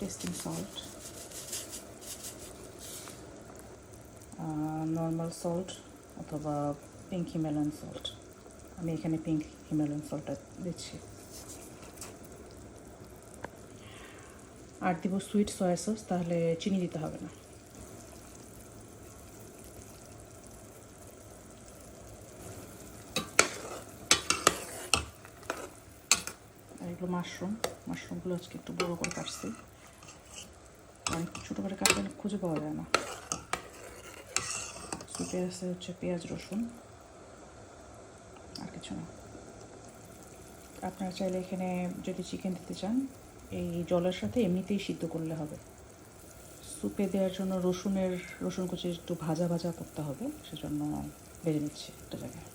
Testing salt, normal salt অথবা pink Himalayan salt. আমি এখানে পিঙ্ক হিমালয়ান সল্টটা দিচ্ছি। আর দিব সুইট সয়া সস, তাহলে চিনি দিতে হবে না। আর এগুলো মাশরুমগুলো আজকে একটু বড়ো করে কাটছি, অনেক ছোটো করে কাটলে খুঁজে পাওয়া যায় না। সুপে আছে হচ্ছে পেঁয়াজ রসুন, আর কিছু না। আপনারা চাইলে এখানে যদি চিকেন দিতে চান এই জলের সাথে এমনিতেই সিদ্ধ করলে হবে। সুপে দেওয়ার জন্য রসুন কুচি একটু ভাজা ভাজা করতে হবে, সেজন্য ভেজে নিচ্ছি একটা জায়গায়।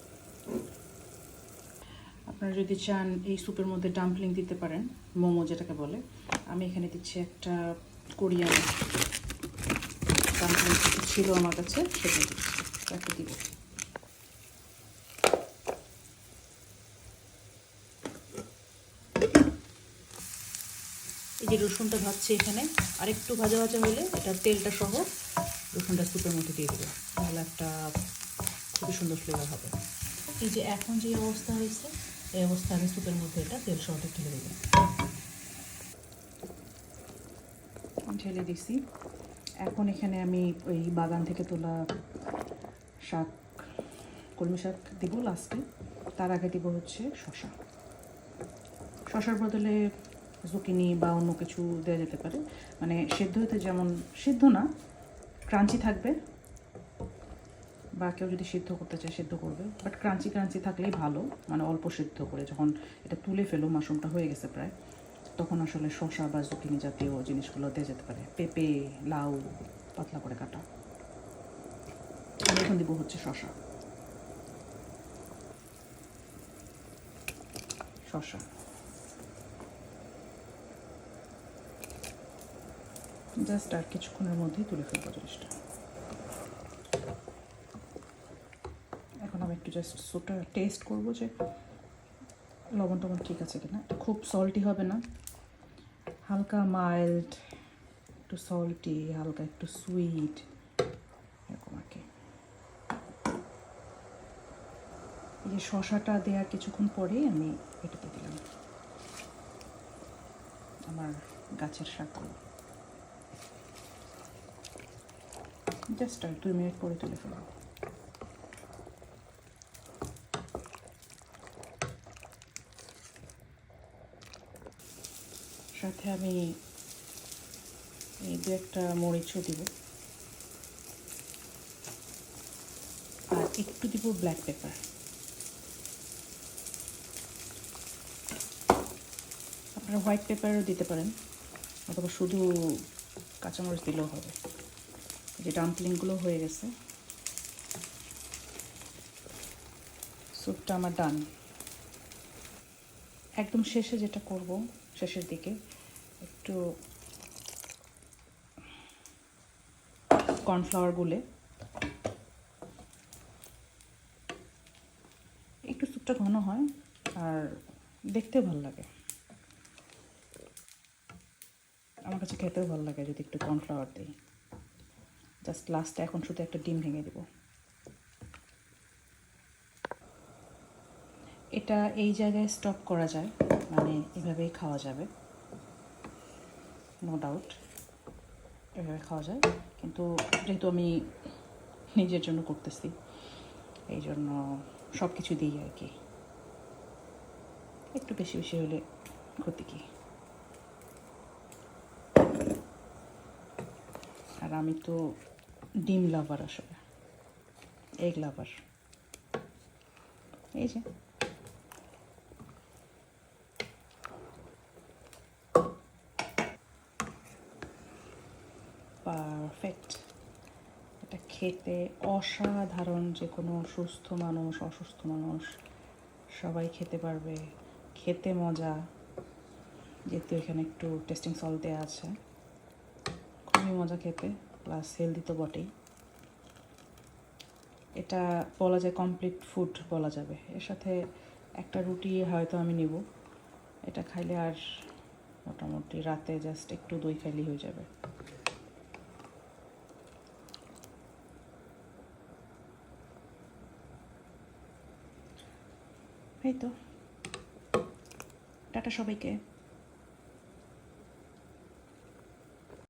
আপনারা যদি চান এই স্যুপের মধ্যে ডাম্পলিং দিতে পারেন, মোমো যেটাকে বলে। আমি এখানে দিচ্ছি একটা কোরিয়ান ডাম্পলিং ছিল আমার কাছে, সেটা দিচ্ছি, একটা দিব। এই যে রসুনটা ভাজছে এখানে, আর একটু ভাজা ভাজা হলে এটা তেলটা সহ রসুনটা স্যুপের মধ্যে দিয়ে দেবো, তাহলে একটা খুবই সুন্দর ফ্লেভার হবে। এই যে এখন যে অবস্থা হয়েছে, এই অবস্থা আমি স্যুপের মধ্যে এটা তেল সহ ঢেলে দেবো। ঢেলে দিছি। এখন এখানে আমি ওই বাগান থেকে তোলা শাক, কলমি শাক দিব লাস্টে। তার আগে দিব হচ্ছে শশার বদলে জুকিনি বা অন্য কিছু দেওয়া যেতে পারে। মানে সেদ্ধ হতে যেমন, সিদ্ধ না, ক্রাঞ্চি থাকবে, বা কেউ যদি সিদ্ধ করতে চায় সিদ্ধ করবে, বাট ক্রাঞ্চি থাকলেই ভালো। মানে অল্প সিদ্ধ করে যখন এটা তুলে ফেলো, মাশরুমটা হয়ে গেছে প্রায়, তখন আসলে শশা বা জুকিনি জাতীয় জিনিসগুলো দেওয়া যেতে পারে। পেঁপে, লাউ পাতলা করে কাটা। আমি এখন দিব হচ্ছে শশা। জাস্ট আর কিছুক্ষণের মধ্যেই তুলে ফেলবো জিনিসটা। এখন আমি একটু জাস্ট স্যুপটা টেস্ট করবো যে লবণ টবণ ঠিক আছে কিনা। খুব সল্টি হবে না, হালকা মাইল্ড, একটু সল্টি, হালকা একটু সুইট, এরকম আর কি। এই যে শশাটা দেওয়ার কিছুক্ষণ পরেই আমি এটাতে দিলাম আমার গাছের শাকগুলো। জাস্ট আর 2 মিনিট পরে তুলে ফেলব। সাথে আমি এই 2-1টা মরিচও দিব, আর একটু দিব ব্ল্যাক পেপার। আপনারা হোয়াইট পেপারও দিতে পারেন, অথবা শুধু কাঁচামরিচ দিলেও হবে। যে ডাম্পলিংগুলো হয়ে গেছে, স্যুপটা আমার ডান। একদম শেষে যেটা করব, শেষের দিকে একটু কর্নফ্লাওয়ার গুলে একটু স্যুপটা ঘন হয় আর দেখতেও ভালো লাগে। আমার কাছে খেতেও ভালো লাগে যদি একটু কর্নফ্লাওয়ার দিই। জাস্ট লাস্টে এখন শুধু একটা ডিম ভেঙে দেব। এটা এই জায়গায় স্টপ করা যায়, মানে এভাবেই খাওয়া যাবে, নো ডাউট এভাবে খাওয়া যায়। কিন্তু যেহেতু আমি নিজের জন্য করতেছি, এই জন্য সব কিছু দিই আর কি। একটু বেশি বেশি হলে ক্ষতি কি। আর আমি তো ডিম লাভার, আসলে এগ লাভার। এই যে পারফেক্ট। এটা খেতে অসাধারণ। যে কোনো সুস্থ মানুষ, অসুস্থ মানুষ সবাই খেতে পারবে। খেতে মজা, যেহেতু এখানে একটু টেস্টিং সল্ট দেওয়া আছে, খুবই মজা খেতে, প্লাস হেলদি তো বটেই। এটা বলা যায় কমপ্লিট ফুড বলা যাবে। এর সাথে একটা রুটি হয়তো আমি নেব, এটা খাইলে আর মোটামুটি রাতে জাস্ট একটু দই খাইলেই হয়ে যাবে। এই তো, টাটা সবাইকে।